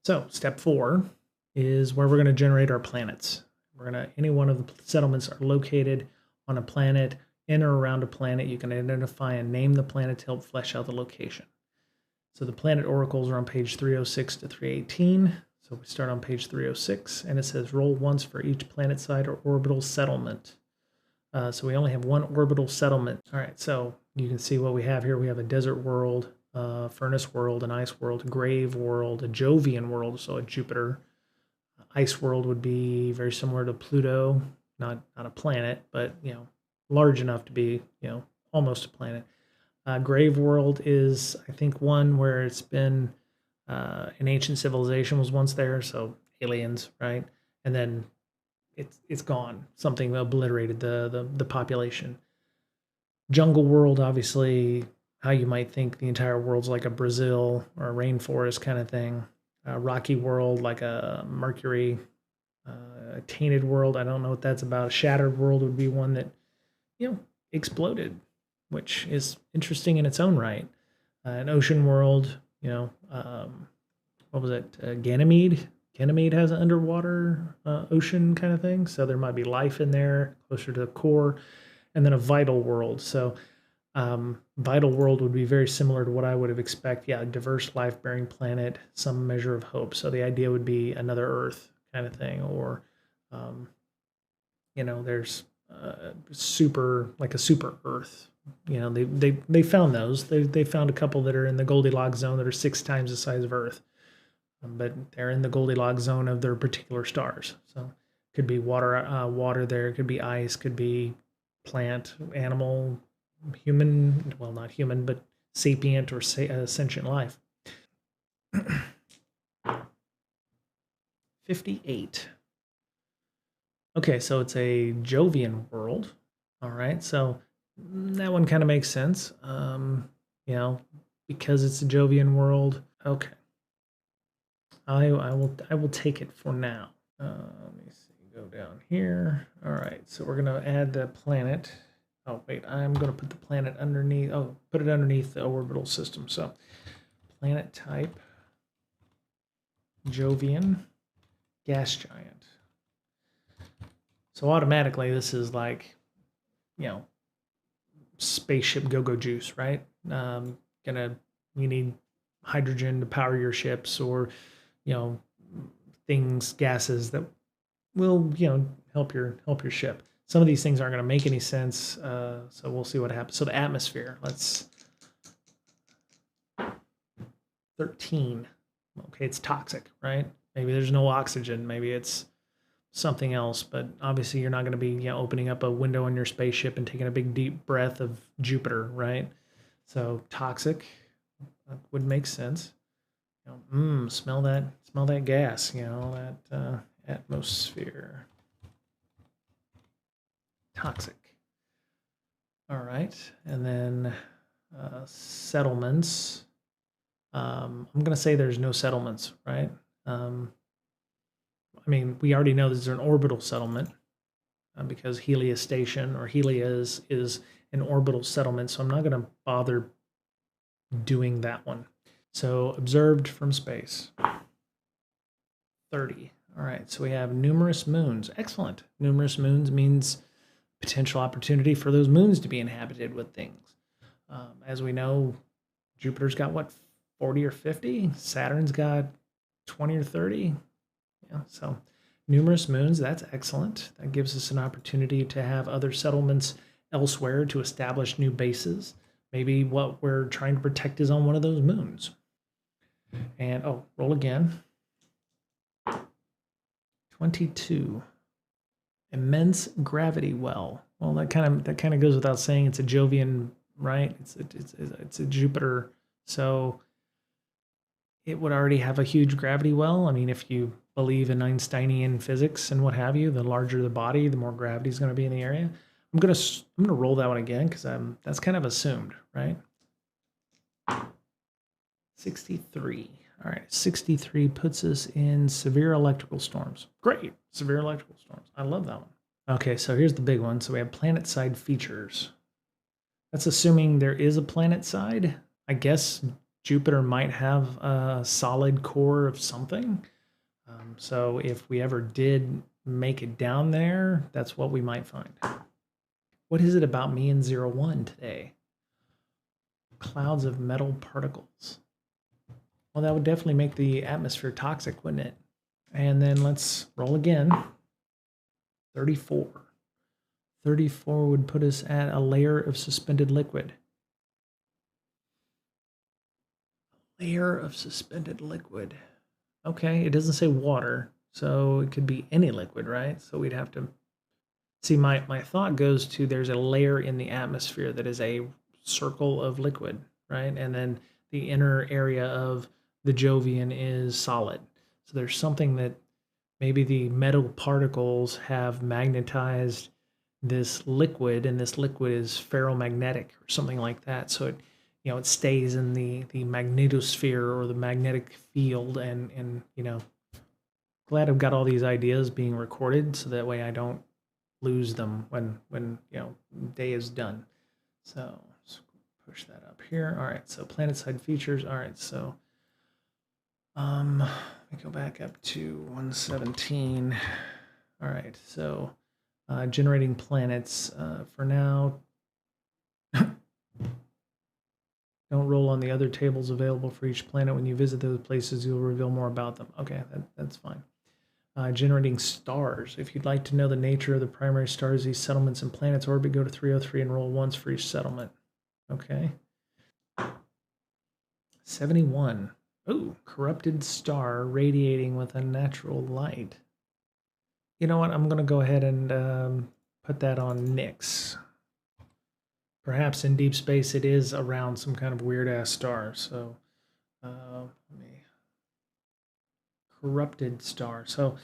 So step 4 is where we're going to generate our planets. Any one of the settlements are located on a planet, in or around a planet. You can identify and name the planet to help flesh out the location. So the planet oracles are on page 306 to 318. So we start on page 306, and it says roll once for each planet side or orbital settlement. So we only have one orbital settlement. All right, so you can see what we have here. We have a desert world, furnace world, an ice world, a grave world, a Jovian world, so a Jupiter. Ice world would be very similar to Pluto, not a planet, but large enough to be almost a planet. Grave world is, I think, one where it's been an ancient civilization was once there, so aliens, right? And then it's gone. Something obliterated the population. Jungle world, obviously, how you might think the entire world's like a Brazil or a rainforest kind of thing. Rocky world, like a Mercury. A tainted world, I don't know what that's about. A shattered world would be one that exploded, which is interesting in its own right. An ocean world, what was it? Ganymede. Ganymede has an underwater ocean kind of thing, so there might be life in there closer to the core. And then a vital world. So vital world would be very similar to what I would have expected. Yeah, a diverse life-bearing planet, some measure of hope. So the idea would be another Earth kind of thing, or there's super, like a super Earth. They found those. They found a couple that are in the Goldilocks zone that are 6 times the size of Earth, but they're in the Goldilocks zone of their particular stars. So could be water there. Could be ice. Could be plant, animal, human. Well, not human, but sapient or sentient life. 58. Okay, so it's a Jovian world. All right, so that one kind of makes sense. Because it's a Jovian world. Okay, I will take it for now. Let me see. Go down here. All right, so we're gonna add the planet. Oh wait, I'm gonna put the planet underneath. Oh, put it underneath the orbital system. So, planet type, Jovian, gas giant. So automatically, this is like, spaceship go-go juice, right? You need hydrogen to power your ships, or gases that will help your ship. Some of these things aren't going to make any sense, so we'll see what happens. So the atmosphere, let's 13. Okay, it's toxic, right? Maybe there's no oxygen. Maybe it's something else, but obviously you're not going to be opening up a window on your spaceship and taking a big deep breath of Jupiter, right? So toxic would make sense. Smell that gas, that atmosphere. Toxic. All right, and then settlements. I'm going to say there's no settlements, right? We already know there's an orbital settlement because Helios Station, or Helios, is an orbital settlement, so I'm not going to bother doing that one. So observed from space. 30. All right, so we have numerous moons. Excellent. Numerous moons means potential opportunity for those moons to be inhabited with things. As we know, Jupiter's got, 40 or 50? Saturn's got 20 or 30? So numerous moons, that's excellent. That gives us an opportunity to have other settlements elsewhere to establish new bases. Maybe what we're trying to protect is on one of those moons. And, roll again. 22. Immense gravity well. Well, that kind of goes without saying. It's a Jovian, right? It's a Jupiter, so it would already have a huge gravity well. If you believe in Einsteinian physics and what have you, the larger the body, the more gravity is going to be in the area. I'm gonna roll that one again because that's kind of assumed, right? 63. All right, 63 puts us in severe electrical storms. Great, severe electrical storms. I love that one. Okay, so here's the big one. So we have planet side features. That's assuming there is a planet side. I guess Jupiter might have a solid core of something. So if we ever did make it down there, that's what we might find. What is it about me and 01 today? Clouds of metal particles. Well, that would definitely make the atmosphere toxic, wouldn't it? And then let's roll again. 34. 34 would put us at a layer of suspended liquid. Layer of suspended liquid. Okay, it doesn't say water, so it could be any liquid, right? So we'd have to see, my thought goes to there's a layer in the atmosphere that is a circle of liquid, right? And then the inner area of the Jovian is solid. So there's something that maybe the metal particles have magnetized this liquid, and this liquid is ferromagnetic or something like that. So it stays in the magnetosphere or the magnetic field, and glad I've got all these ideas being recorded so that way I don't lose them when day is done. So let's push that up here. All right, so planet side features. All right, so let me go back up to 117. All right, so generating planets for now. Don't roll on the other tables available for each planet. When you visit those places, you'll reveal more about them. Okay, that's fine. Generating stars. If you'd like to know the nature of the primary stars these settlements and planets orbit, go to 303 and roll once for each settlement. Okay. 71. Ooh, corrupted star radiating with unnatural light. You know what? I'm going to go ahead and put that on Nyx. Perhaps in deep space it is around some kind of weird-ass star. So, corrupted star. So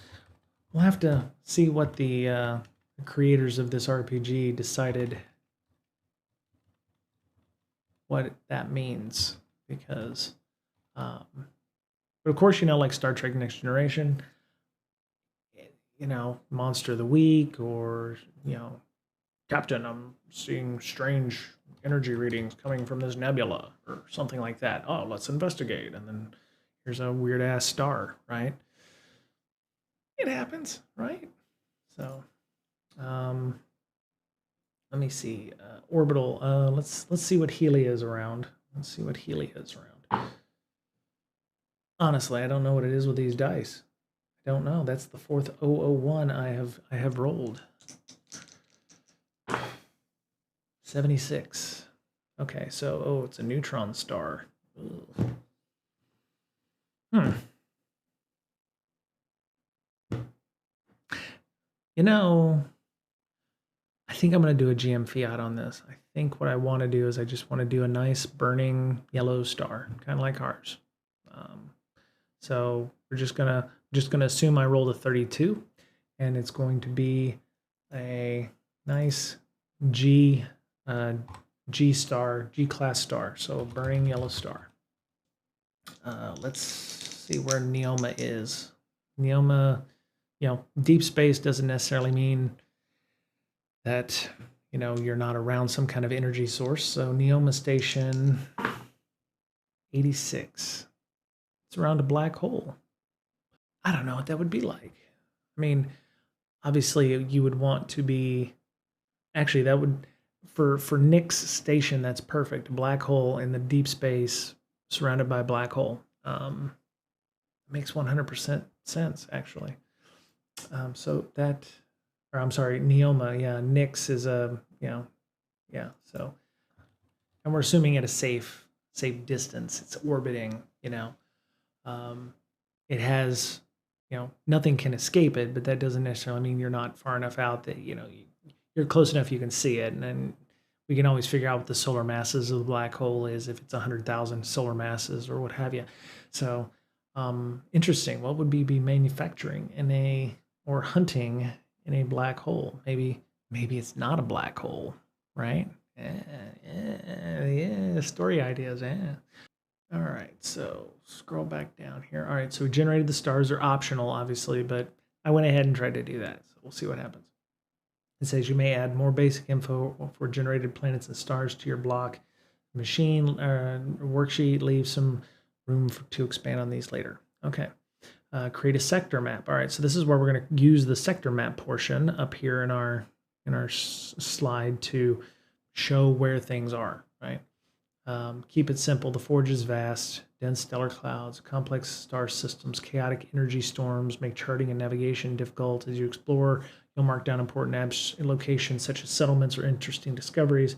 we'll have to see what the creators of this RPG decided what that means, because but of course, like Star Trek Next Generation, Monster of the Week, or Captain, I'm seeing strange energy readings coming from this nebula or something like that. Oh, let's investigate. And then here's a weird ass star, right? It happens, right? So, let me see. Orbital. Let's see what Healy is around. Let's see what Healy is around. Honestly, I don't know what it is with these dice. I don't know. That's the fourth 001 I have rolled. 76. Okay, so it's a neutron star. Ugh. I think I'm going to do a GM Fiat on this. I think what I want to do is I just want to do a nice burning yellow star, kind of like ours. So we're just gonna assume I rolled a 32, and it's going to be a nice G star, G class star. So a burning yellow star. Let's see where Neoma is. Neoma, deep space doesn't necessarily mean that you're not around some kind of energy source. So Neoma station 86. It's around a black hole. I don't know what that would be like. I mean, obviously you would want to be, actually that would, for Nyx station, that's perfect. Black hole in the deep space surrounded by a black hole. Makes 100% sense, actually. So that, or I'm sorry, Neoma, yeah, Nyx is a, yeah, so, and we're assuming at a safe distance, it's orbiting, it has, nothing can escape it, but that doesn't necessarily mean you're not far enough out that, you're close enough you can see it. And then we can always figure out what the solar masses of the black hole is, if it's 100,000 solar masses or what have you. So interesting. What would we be manufacturing or hunting in a black hole? Maybe it's not a black hole, right? Yeah, story ideas, yeah. All right, so scroll back down here. All right, so we generated the stars. Are optional, obviously, but I went ahead and tried to do that. So we'll see what happens. It says you may add more basic info for generated planets and stars to your block. machine worksheet leaves some room to expand on these later. Okay. Create a sector map. All right, so this is where we're going to use the sector map portion up here in our slide to show where things are, right? Keep it simple. The Forge is vast, dense stellar clouds, complex star systems, chaotic energy storms make charting and navigation difficult. As you explore, you'll mark down important locations such as settlements or interesting discoveries.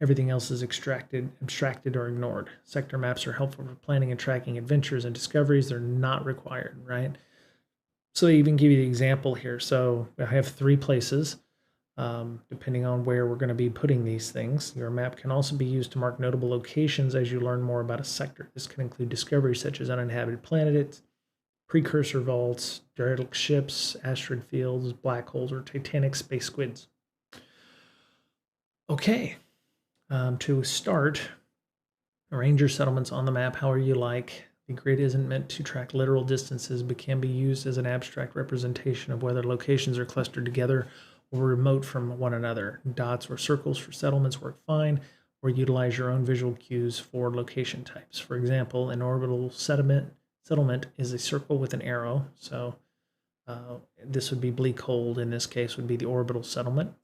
Everything else is abstracted or ignored. Sector maps are helpful for planning and tracking adventures and discoveries. They're not required, right? So they even give you the example here. So I have 3 places, depending on where we're going to be putting these things. Your map can also be used to mark notable locations as you learn more about a sector. This can include discoveries such as uninhabited planets, precursor vaults, derelict ships, asteroid fields, black holes, or titanic space squids. Okay. To start, arrange your settlements on the map however you like. The grid isn't meant to track literal distances, but can be used as an abstract representation of whether locations are clustered together or remote from one another. Dots or circles for settlements work fine, or utilize your own visual cues for location types. For example, an orbital settlement is a circle with an arrow, so this would be Bleak Hold, in this case would be the orbital settlement.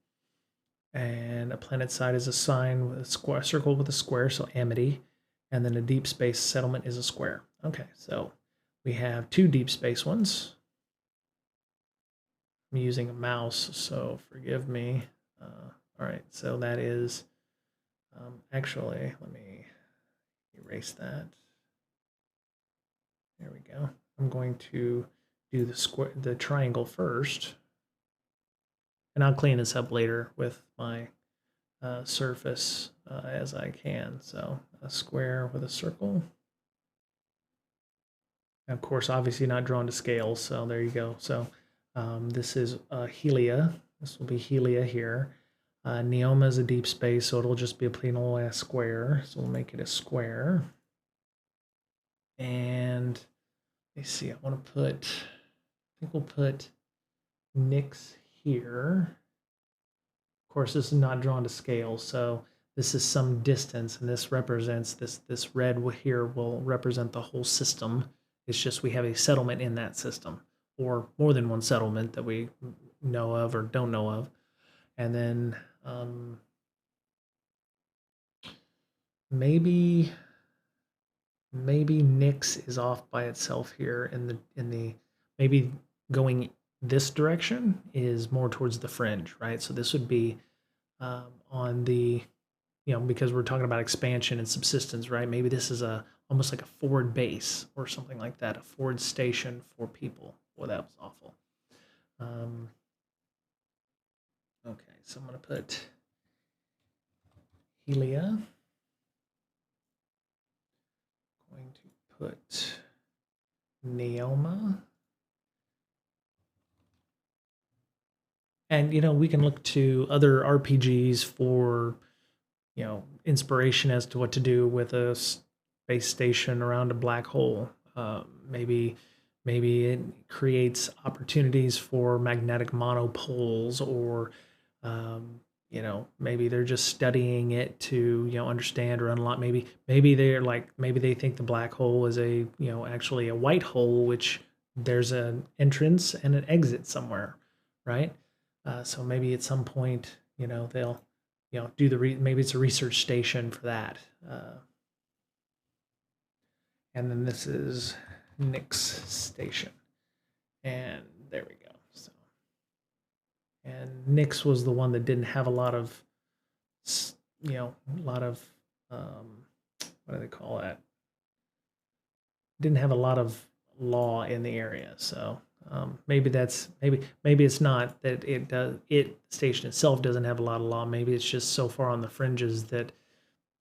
And a planet side is a sign with a circle with a square, so Amity. And then a deep space settlement is a square. Okay, so we have 2 deep space ones. I'm using a mouse, so forgive me. All right, so that is, actually, let me erase that. There we go. I'm going to do the triangle first. And I'll clean this up later with my surface as I can. So a square with a circle. And of course, obviously not drawn to scale, so there you go. So this is Helia. This will be Helia here. Neoma is a deep space, so it'll just be a plain old ass square. So we'll make it a square. And let's see, I think we'll put Nyx here. Of course, this is not drawn to scale, so this is some distance, and this represents this red here will represent the whole system. It's just we have a settlement in that system, or more than one settlement that we know of or don't know of. And then maybe Nyx is off by itself here in the maybe going this direction is more towards the fringe, right? So this would be on the, because we're talking about expansion and subsistence, right? Maybe this is almost like a forward base or something like that, a forward station for people. Well, that was awful. Okay, so I'm going to put Helia. Going to put Neoma. And, we can look to other RPGs for, inspiration as to what to do with a space station around a black hole. Maybe it creates opportunities for magnetic monopoles, or, maybe they're just studying it to, understand or unlock. Maybe they think the black hole is actually a white hole, which there's an entrance and an exit somewhere, right? So maybe at some point, they'll, do maybe it's a research station for that. And then this is Nyx station. And there we go. So, and Nyx was the one that didn't have a lot of, what do they call that? Didn't have a lot of law in the area. So maybe it's not that the station itself doesn't have a lot of law. Maybe it's just so far on the fringes that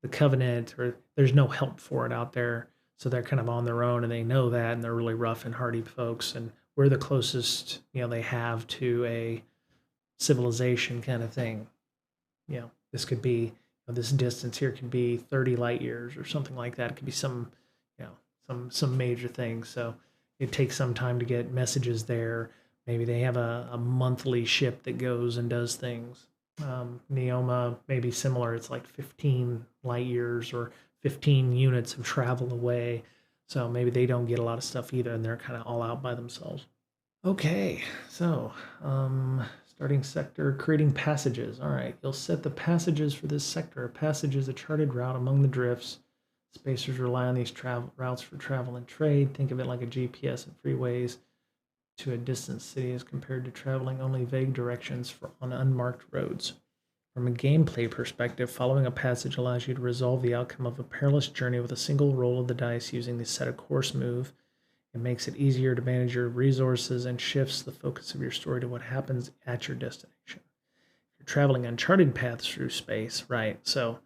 the Covenant, or there's no help for it out there. So they're kind of on their own, and they know that, and they're really rough and hardy folks. And we're the closest, they have to a civilization kind of thing. This could be, this distance here could be 30 light years or something like that. It could be some major things. So it takes some time to get messages there. Maybe they have a monthly ship that goes and does things. Neoma may be similar. It's like 15 light years or 15 units of travel away. So maybe they don't get a lot of stuff either, and they're kind of all out by themselves. Okay, so starting sector, creating passages. All right, you'll set the passages for this sector. A passage is a charted route among the drifts. Spacers rely on these routes for travel and trade. Think of it like a GPS and freeways to a distant city as compared to traveling only vague directions on unmarked roads. From a gameplay perspective, following a passage allows you to resolve the outcome of a perilous journey with a single roll of the dice using the set a course move. It makes it easier to manage your resources and shifts the focus of your story to what happens at your destination. You're traveling uncharted paths through space, right? So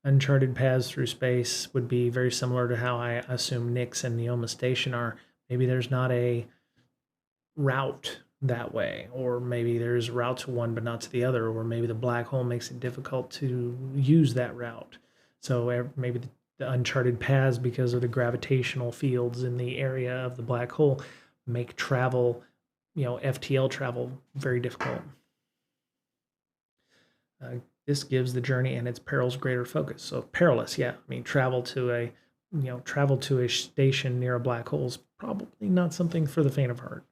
uncharted paths through space would be very similar to how I assume Nyx and Neoma Station are. Maybe there's not a route that way, or maybe there's a route to one but not to the other, or maybe the black hole makes it difficult to use that route. So maybe the uncharted paths, because of the gravitational fields in the area of the black hole, make travel, FTL travel, very difficult. This gives the journey and its perils greater focus. So perilous, yeah. I mean, travel to a station near a black hole is probably not something for the faint of heart.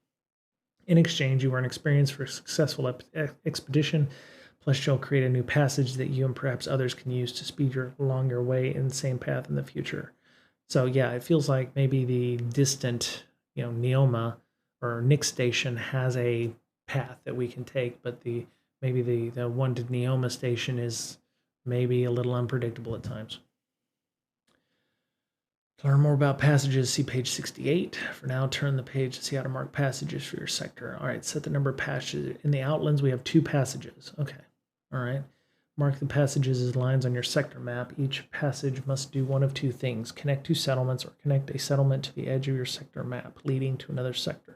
In exchange, you earn experience for a successful expedition. Plus, you'll create a new passage that you and perhaps others can use to speed along your way in the same path in the future. So yeah, it feels like maybe the distant, Neoma or Nyx station has a path that we can take, but maybe the one to Neoma station is maybe a little unpredictable at times. To learn more about passages, see page 68. For now, turn the page to see how to mark passages for your sector. All right, set the number of passages. In the outlines, we have 2 passages. Okay, all right. Mark the passages as lines on your sector map. Each passage must do one of 2 things: connect 2 settlements or connect a settlement to the edge of your sector map, leading to another sector.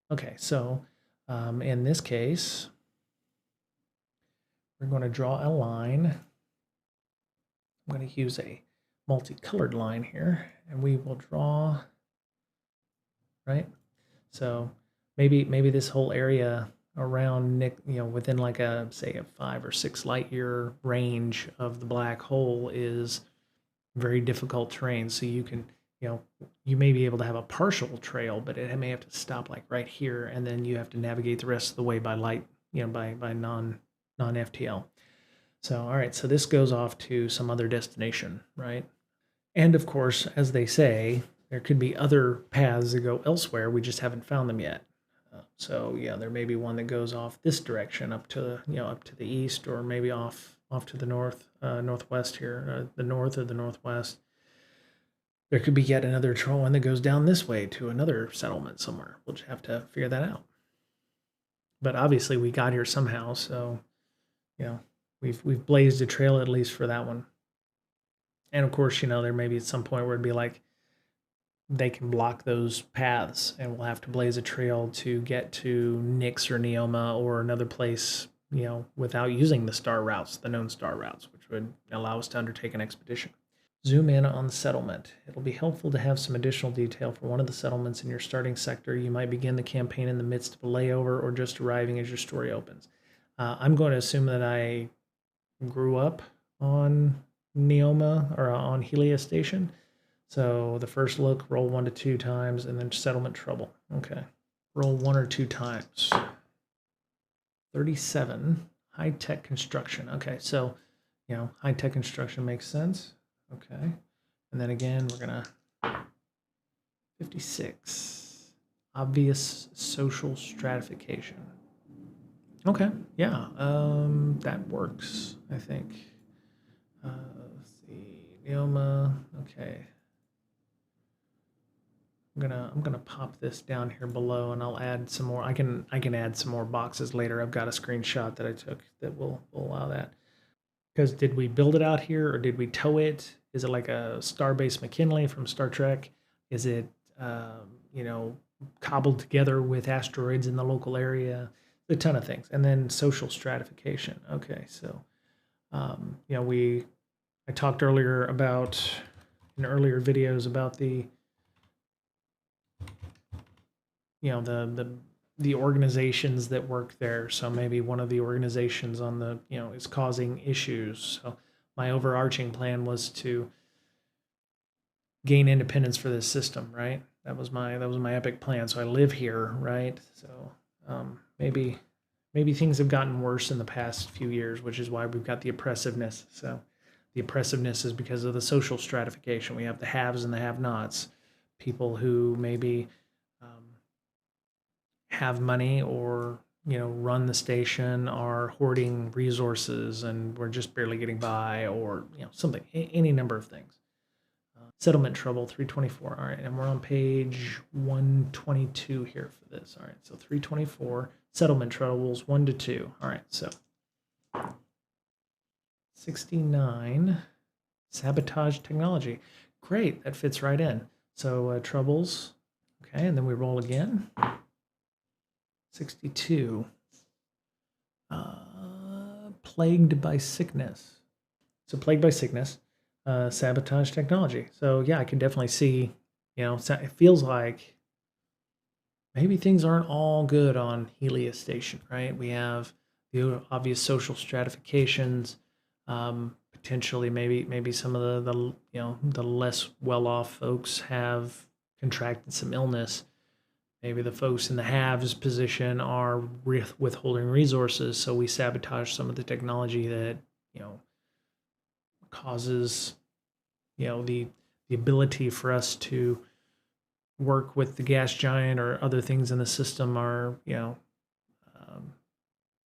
Okay, so in this case, we're going to draw a line. I'm going to use a multicolored line here, and we will draw, right? So maybe this whole area around Nick, within like say a 5 or 6 light year range of the black hole is very difficult terrain. So you can, you may be able to have a partial trail, but it may have to stop like right here, and then you have to navigate the rest of the way by light, by non FTL. So all right, so this goes off to some other destination, right? And of course, as they say, there could be other paths that go elsewhere. We just haven't found them yet. So yeah, there may be one that goes off this direction up to the east, or maybe off to the northwest here, the north or the northwest. There could be yet another one that goes down this way to another settlement somewhere. We'll just have to figure that out. But obviously, we got here somehow, so we've blazed a trail at least for that one. And of course, there may be at some point where it'd be like they can block those paths, and we'll have to blaze a trail to get to Nyx or Neoma or another place, without using the known star routes, which would allow us to undertake an expedition. Zoom in on the settlement. It'll be helpful to have some additional detail for one of the settlements in your starting sector. You might begin the campaign in the midst of a layover or just arriving as your story opens. I'm going to assume that I grew up on Neoma or on Helia Station. So the first look, roll 1 to 2 times, and then settlement trouble. Okay. Roll 1 or 2 times. 37. High-tech construction. Okay, so, high-tech construction makes sense. Okay. And then again, we're going to 56. Obvious social stratification. Okay, yeah, that works, I think. Let's see, Neoma. Okay. I'm gonna pop this down here below, and I'll add some more. I can add some more boxes later. I've got a screenshot that I took that will allow that. Because did we build it out here, or did we tow it? Is it like a Starbase McKinley from Star Trek? Is it cobbled together with asteroids in the local area? A ton of things. And then social stratification. Okay, so I talked earlier about in earlier videos about the the organizations that work there. So maybe one of the organizations on the, is causing issues. So my overarching plan was to gain independence for this system, right? That was my epic plan. So I live here, right? So maybe things have gotten worse in the past few years, which is why we've got the oppressiveness. So the oppressiveness is because of the social stratification. We have the haves and the have-nots. People who maybe have money or run the station are hoarding resources and we're just barely getting by, or something, any number of things. Settlement trouble 324. All right, and we're on page 122 here for this. All right, so 324 settlement troubles 1 to 2. All right, so 69 sabotage technology. Great, that fits right in. So troubles. Okay, and then we roll again. 62. Plagued by sickness. So plagued by sickness, sabotage technology. So yeah, I can definitely see, it feels like maybe things aren't all good on Helios Station, right? We have the obvious social stratifications, potentially maybe some of the less well-off folks have contracted some illness. Maybe the folks in the haves position are withholding resources, so we sabotage some of the technology that causes the ability for us to work with the gas giant or other things in the system are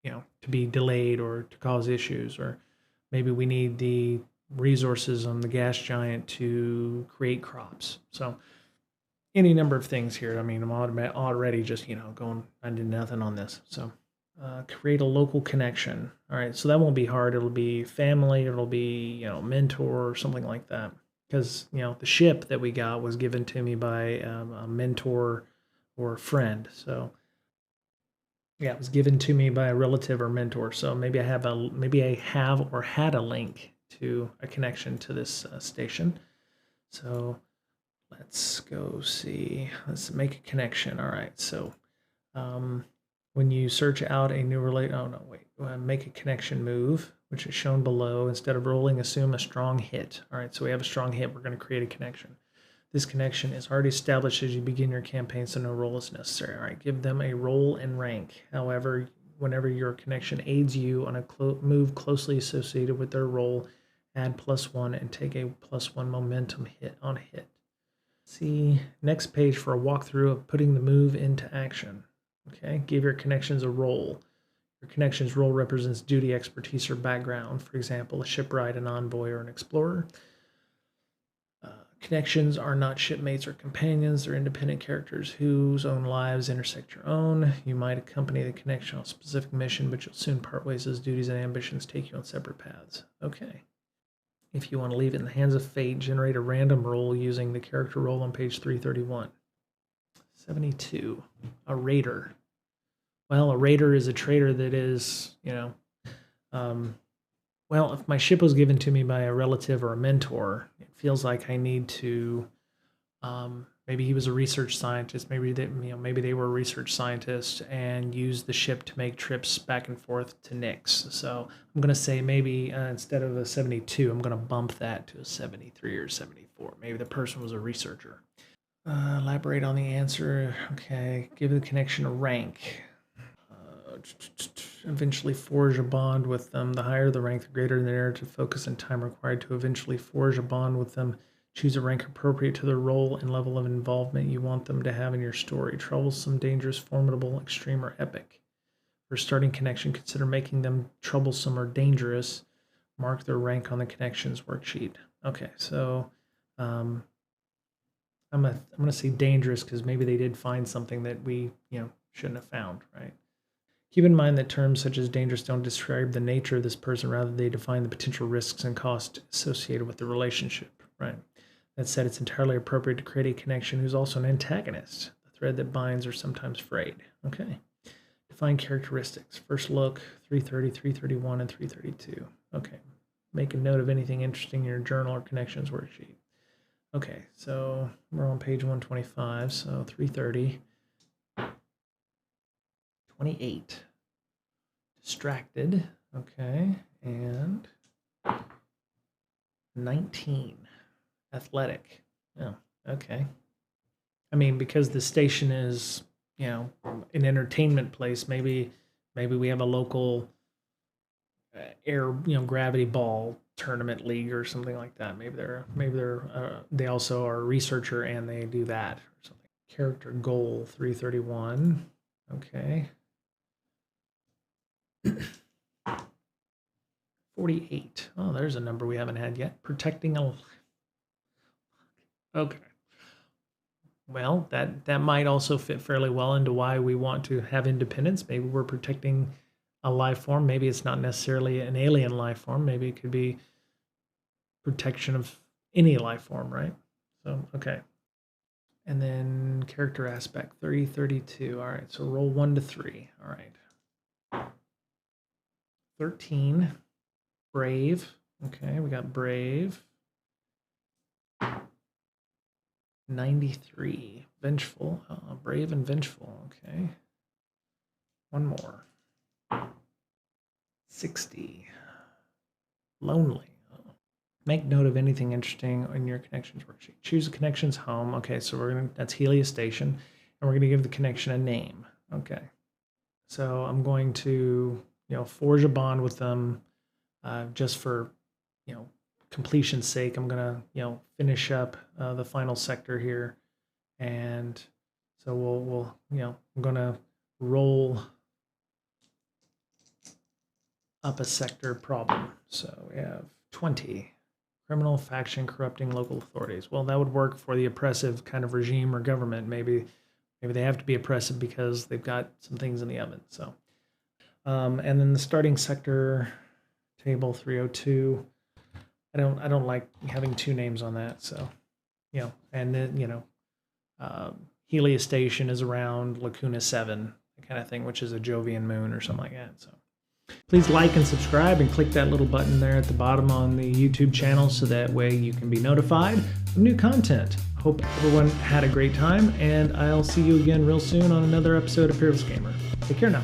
to be delayed or to cause issues, or maybe we need the resources on the gas giant to create crops. So any number of things here. I mean, I'm already just, going into nothing on this. So create a local connection. All right, so that won't be hard. It'll be family. It'll be, mentor or something like that. Because, the ship that we got was given to me by a mentor or a friend. So yeah, it was given to me by a relative or mentor. So maybe I have or had a link to a connection to this station. So let's go see. Let's make a connection. All right. So when you search out a new make a connection move, which is shown below. Instead of rolling, assume a strong hit. All right. So we have a strong hit. We're going to create a connection. This connection is already established as you begin your campaign, so no roll is necessary. All right. Give them a roll and rank. However, whenever your connection aids you on a move closely associated with their roll, add +1 and take a +1 momentum hit on hit. See next page for a walkthrough of putting the move into action. Okay, give your connections a role. Your connections role represents duty, expertise, or background. For example, a shipwright, an envoy, or an explorer. Connections are not shipmates or companions. They're independent characters whose own lives intersect your own. You might accompany the connection on a specific mission, but you'll soon part ways as duties and ambitions take you on separate paths. Okay. If you want to leave it in the hands of fate, generate a random roll using the character roll on page 331. 72. A raider. Well, a raider is a trader that is, well, if my ship was given to me by a relative or a mentor, it feels like I need to, maybe he was a research scientist, maybe they were a research scientist and used the ship to make trips back and forth to Nyx. So I'm going to say maybe instead of a 72, I'm going to bump that to a 73 or 74. Maybe the person was a researcher. Elaborate on the answer. Okay, give the connection a rank. Eventually forge a bond with them. The higher the rank, the greater the narrative focus and time required to eventually forge a bond with them. Choose a rank appropriate to their role and level of involvement you want them to have in your story. Troublesome, dangerous, formidable, extreme, or epic. For starting connection, consider making them troublesome or dangerous. Mark their rank on the connections worksheet. Okay, so I'm gonna say dangerous because maybe they did find something that we shouldn't have found, right? Keep in mind that terms such as dangerous don't describe the nature of this person, rather they define the potential risks and costs associated with the relationship, right? That said, it's entirely appropriate to create a connection who's also an antagonist. The thread that binds are sometimes frayed. Okay. Define characteristics. First look, 330, 331, and 332. Okay. Make a note of anything interesting in your journal or connections worksheet. Okay, so we're on page 125, so 330. 28. Distracted. Okay. And 19. Athletic. Oh, okay. I mean, because the station is, you know, an entertainment place, maybe we have a local air, gravity ball tournament league or something like that. Maybe they also are a researcher and they do that or something. Character goal 331. Okay. 48. Oh, there's a number we haven't had yet. Protecting a... Okay. Well, that might also fit fairly well into why we want to have independence. Maybe we're protecting a life form. Maybe it's not necessarily an alien life form. Maybe it could be protection of any life form, right? So, okay. And then character aspect 30, 32. All right, so roll 1 to 3. All right. 13. Brave. Okay, we got brave. 93. Vengeful. Brave and vengeful. Okay. One more. 60. Lonely. Oh. Make note of anything interesting in your connections worksheet. Choose a connections home. Okay, so that's Helios Station, and we're gonna give the connection a name. Okay. So I'm going to, forge a bond with them, just for, completion's sake. I'm gonna, finish up the final sector here, and so we'll I'm gonna roll up a sector problem. So we have 20. Criminal faction corrupting local authorities. Well, that would work for the oppressive kind of regime or government. Maybe they have to be oppressive because they've got some things in the oven. So, and then the starting sector table 302. I don't like having two names on that. So, and then Helios Station is around Lacuna 7, kind of thing, which is a Jovian moon or something like that. So. Please like and subscribe and click that little button there at the bottom on the YouTube channel so that way you can be notified of new content. Hope everyone had a great time, and I'll see you again real soon on another episode of Fearless Gamer. Take care now.